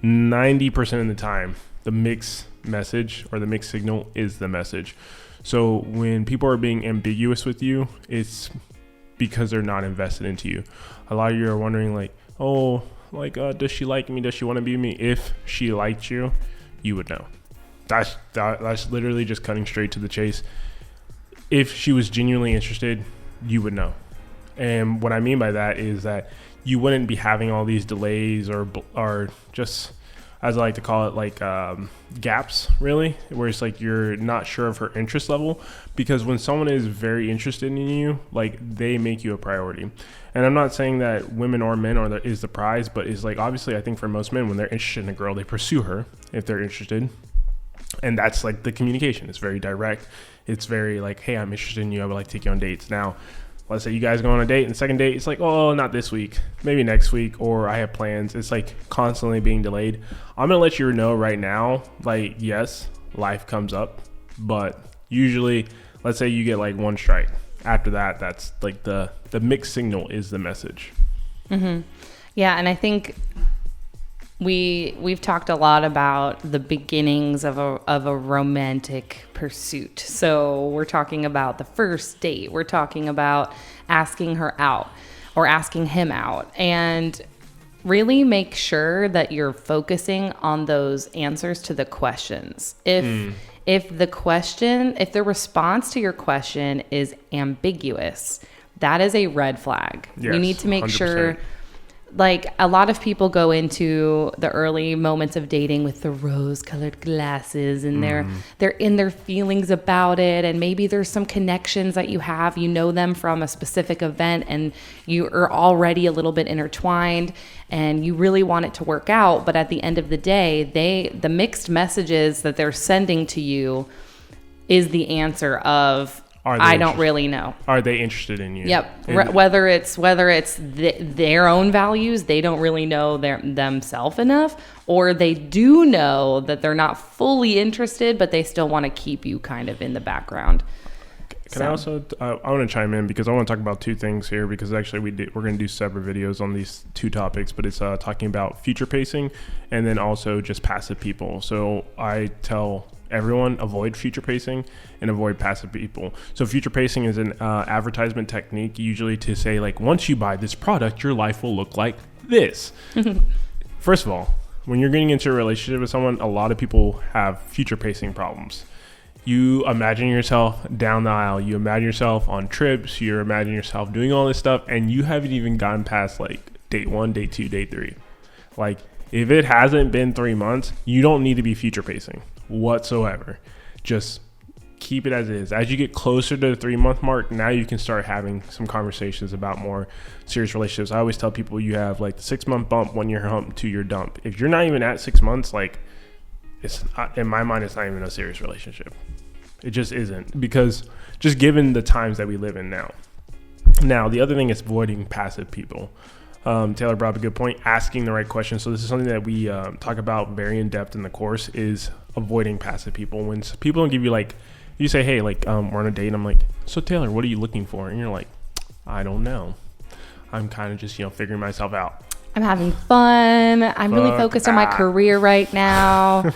90% of the time, the mixed message or the mixed signal is the message. So when people are being ambiguous with you, it's because they're not invested into you. A lot of you are wondering like, oh, like, does she like me? Does she want to be with me? If she liked you, you would know. That's literally just cutting straight to the chase. If she was genuinely interested, you would know. And what I mean by that is that you wouldn't be having all these delays or just, as I like to call it, like gaps, really, where it's like you're not sure of her interest level. Because when someone is very interested in you, like, they make you a priority. And I'm not saying that women or men is the prize, but it's like, obviously, I think for most men, when they're interested in a girl, they pursue her if they're interested. And that's like the communication. It's very direct. It's very like, hey, I'm interested in you. I would like to take you on dates. Now, let's say you guys go on a date, and the second date, it's like, oh, not this week, maybe next week, or I have plans. It's like constantly being delayed. I'm going to let you know right now, like, yes, life comes up, but usually, let's say you get like one strike. After that, that's like the mixed signal is the message. Mm-hmm. Yeah, and I think we've talked a lot about the beginnings of a romantic pursuit. So we're talking about the first date. We're talking about asking her out or asking him out, and really make sure that you're focusing on those answers to the questions. If the response to your question is ambiguous, that is a red flag. Yes, you need to make 100%. sure. Like, a lot of people go into the early moments of dating with the rose-colored glasses, and they're in their feelings about it, and maybe there's some connections that you have. You know them from a specific event, and you are already a little bit intertwined, and you really want it to work out. But at the end of the day, the mixed messages that they're sending to you is the answer of, I don't really know. Are they interested in you? Yep. Whether it's their own values, they don't really know themselves enough, or they do know that they're not fully interested, but they still want to keep you kind of in the background. Can I also, I want to chime in because I want to talk about two things here, because actually we're going to do separate videos on these two topics, but it's talking about future pacing and then also just passive people. So I tell everyone, avoid future pacing and avoid passive people. So future pacing is an advertisement technique, usually to say like, once you buy this product, your life will look like this. First of all, when you're getting into a relationship with someone, a lot of people have future pacing problems. You imagine yourself down the aisle, you imagine yourself on trips, you imagine yourself doing all this stuff, and you haven't even gotten past like date 1, date 2, date 3. Like, if it hasn't been 3 months, you don't need to be future pacing whatsoever. Just keep it as it is. As you get closer to the 3-month mark, now you can start having some conversations about more serious relationships. I always tell people you have like the 6-month bump, 1-year hump, 2-year dump. If you're not even at 6 months, like, it's in my mind, it's not even a serious relationship. It just isn't, because just given the times that we live in now. Now, the other thing is avoiding passive people. Taylor brought up a good point, asking the right questions. So this is something that we talk about very in depth in the course, is avoiding passive people. When people don't give you, like, you say, hey, like, we're on a date, and I'm like, so Taylor, what are you looking for? And you're like, I don't know. I'm kind of just, figuring myself out. I'm having fun. I'm really focused on my career right now.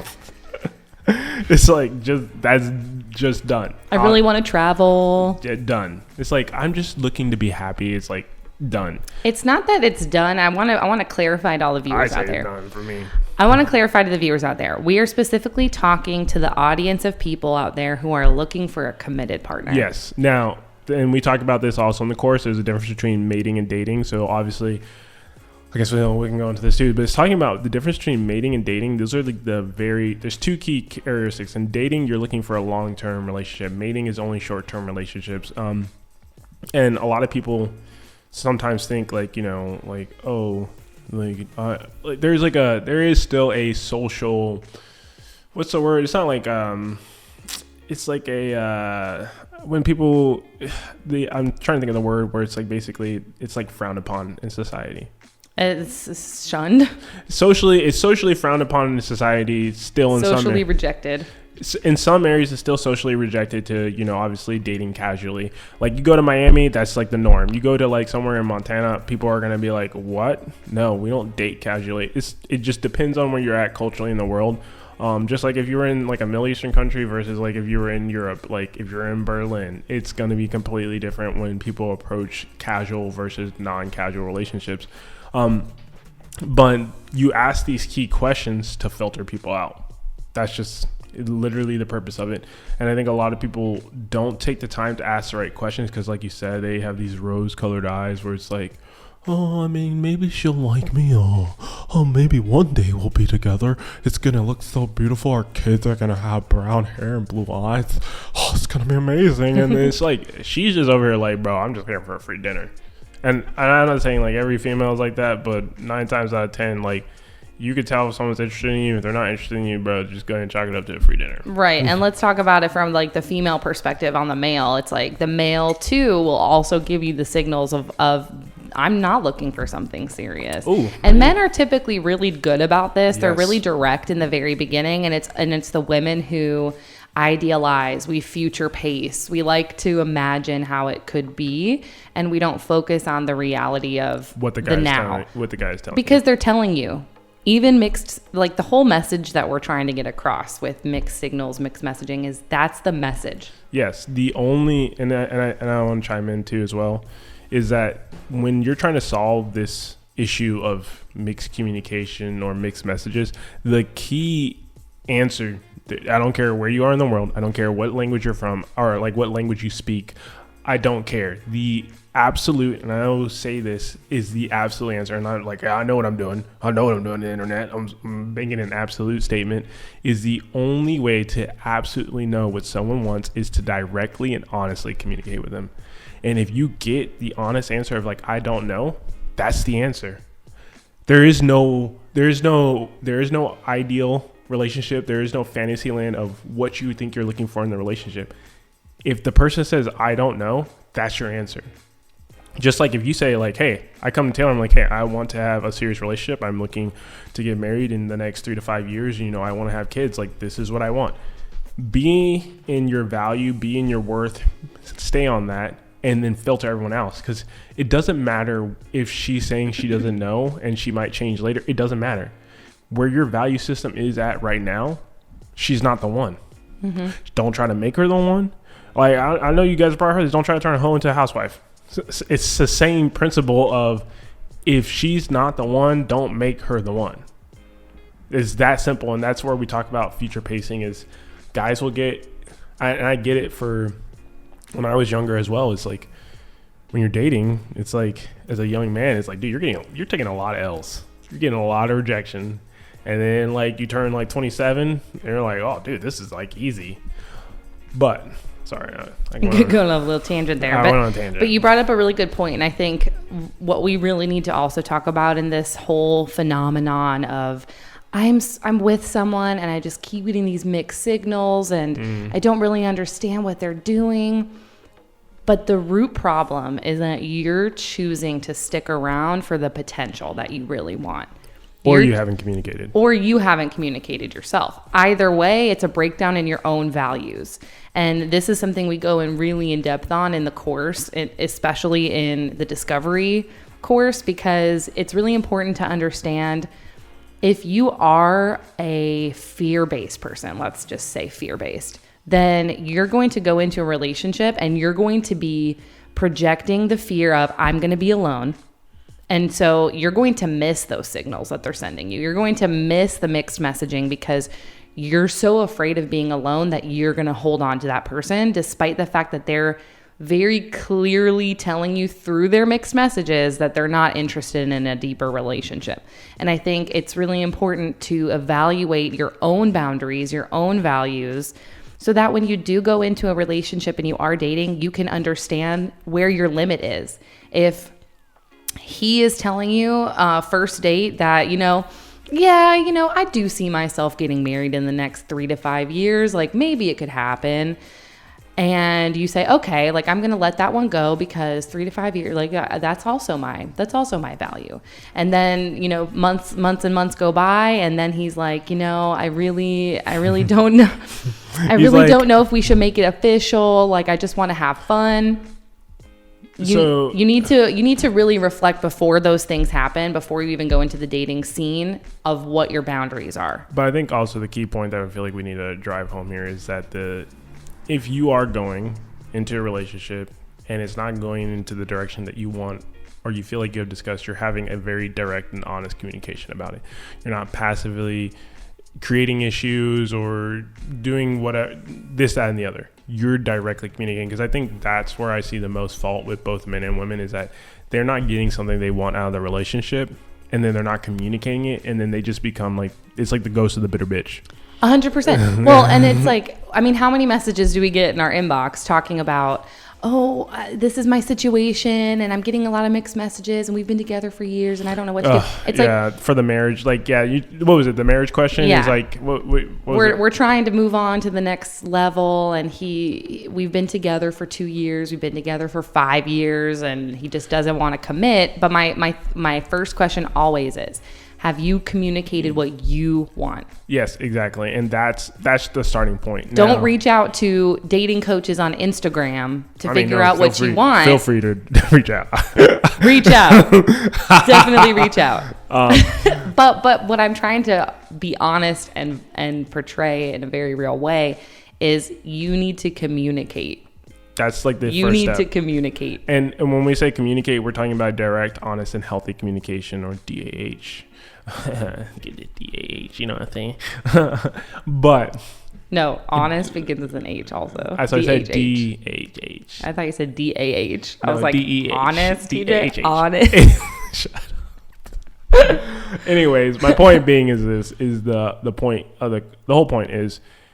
It's like, that's just done. I really want to travel. Done. It's like, I'm just looking to be happy. It's like, done. It's not that it's done. I want to clarify to all the viewers out there. Done for me. I want to clarify to the viewers out there. We are specifically talking to the audience of people out there who are looking for a committed partner. Yes. Now, and we talked about this also in the course. There's a difference between mating and dating. So obviously, I guess we can go into this too, but it's talking about the difference between mating and dating. Those are there's two key characteristics. In dating, you're looking for a long-term relationship. Mating is only short-term relationships. And a lot of people sometimes think like, there is still a social, what's the word? It's not like, it's like when people, I'm trying to think of the word where it's like, basically it's like frowned upon in society. It's shunned. It's socially frowned upon in society. Still in socially rejected. in some areas it's still socially rejected to, you know, obviously dating casually. Like you go to Miami, that's like the norm. You go to like somewhere in Montana, people are going to be like, what? No, we don't date casually. It just depends on where you're at culturally in the world. Just like if you were in like a Middle Eastern country versus like if you were in Europe, like if you're in Berlin, it's going to be completely different when people approach casual versus non-casual relationships. But you ask these key questions to filter people out. That's just literally the purpose of it. And I think a lot of people don't take the time to ask the right questions because, like you said, they have these rose-colored eyes where it's like, oh, I mean, maybe she'll like me. Oh, maybe one day we'll be together. It's going to look so beautiful. Our kids are going to have brown hair and blue eyes. Oh, it's going to be amazing. And then it's like, she's just over here like, bro, I'm just here for a free dinner. And I'm not saying like every female is like that, but 9 times out of 10, like you could tell if someone's interested in you. If they're not interested in you, bro, just go ahead and chalk it up to a free dinner. Right. And let's talk about it from like the female perspective on the male. It's like the male too will also give you the signals of I'm not looking for something serious. Ooh. And men are typically really good about this. They're Yes. really direct in the very beginning, and it's the women who idealize, we future pace, we like to imagine how it could be, and we don't focus on the reality of What the now. guy is telling Because they're telling you, even mixed, like the whole message that we're trying to get across with mixed signals, mixed messaging is that's the message. Yes, the only and I want to chime in too as well, is that when you're trying to solve this issue of mixed communication or mixed messages, the key answer, I don't care where you are in the world, I don't care what language you're from or like what language you speak, I don't care. The absolute, and I always say this, is the absolute answer. And I'm like, I know what I'm doing. I know what I'm doing on the internet. I'm making an absolute statement. Is the only way to absolutely know what someone wants is to directly and honestly communicate with them. And if you get the honest answer of like, I don't know, that's the answer. There is no ideal relationship. There is no fantasy land of what you think you're looking for in the relationship. If the person says, I don't know, that's your answer. Just like if you say like, hey, I come to Taylor, I'm like, hey, I want to have a serious relationship. I'm looking to get married in the next 3 to 5 years. You know, I want to have kids. Like, this is what I want. Be in your value, be in your worth, stay on that, and then filter everyone else. Because it doesn't matter if she's saying she doesn't know and she might change later. It doesn't matter. Where your value system is at right now, she's not the one. Mm-hmm. Don't try to make her the one. Like, I know you guys probably heard this. Don't try to turn a hoe into a housewife. It's the same principle of if she's not the one, don't make her the one. It's that simple. And that's where we talk about future pacing is guys will get, and I get it for when I was younger as well. It's like when you're dating, it's like as a young man, it's like, dude, you're taking a lot of L's. You're getting a lot of rejection. And then like you turn like 27 and you're like, oh dude, this is like easy. But sorry, I Could go on a little tangent there. I went on a tangent. But you brought up a really good point, and I think what we really need to also talk about in this whole phenomenon of I'm with someone and I just keep getting these mixed signals and I don't really understand what they're doing. But the root problem is that you're choosing to stick around for the potential that you really want. Or you haven't communicated. Or you haven't communicated yourself. Either way, it's a breakdown in your own values. And this is something we go in really in depth on in the course, especially in the discovery course, because it's really important to understand if you are a fear-based person, let's just say fear-based, then you're going to go into a relationship and you're going to be projecting the fear of I'm going to be alone. And so you're going to miss those signals that they're sending you. You're going to miss the mixed messaging because you're so afraid of being alone that you're going to hold on to that person, despite the fact that they're very clearly telling you through their mixed messages that they're not interested in a deeper relationship. And I think it's really important to evaluate your own boundaries, your own values, so that when you do go into a relationship and you are dating, you can understand where your limit is. If he is telling you first date that, I do see myself getting married in the next 3 to 5 years. Like maybe it could happen. And you say, okay, like I'm going to let that one go because 3 to 5 years, like that's also my value. And then, months and months go by. And then he's like, I really don't know. I really don't know if we should make it official. Like, I just want to have fun. You need to really reflect before those things happen, before you even go into the dating scene, of what your boundaries are. But I think also the key point that I feel like we need to drive home here is that if you are going into a relationship and it's not going into the direction that you want, or you feel like you have discussed, you're having a very direct and honest communication about it. You're not passively creating issues or doing whatever, this, that, and the other. You're directly communicating, because I think that's where I see the most fault with both men and women, is that they're not getting something they want out of the relationship, and then they're not communicating it, and then they just become like, it's like the ghost of the bitter bitch. 100%. Well, and it's like, I mean, how many messages do we get in our inbox talking about, this is my situation, and I'm getting a lot of mixed messages, and we've been together for years, and I don't know what to do. It's like, for the marriage, like, what was it? The marriage question is like, we're trying to move on to the next level, and we've been together for 2 years, we've been together for 5 years, and he just doesn't want to commit. But my first question always is, have you communicated what you want? Yes, exactly. And that's the starting point. Don't reach out to dating coaches on Instagram to figure out what you want. Feel free to reach out. Reach out. Definitely reach out. But what I'm trying to be honest and portray in a very real way is, you need to communicate. That's like the first step. You need to communicate. And when we say communicate, we're talking about direct, honest, and healthy communication, or DAH. Get it, DAH, you know what I'm saying? But no, honest begins with an H also. I said DHH. I thought you said DAH. I No, was like, DEH. honest, DHH. honest. Shut up. Anyways, my point being is the point of the whole point is,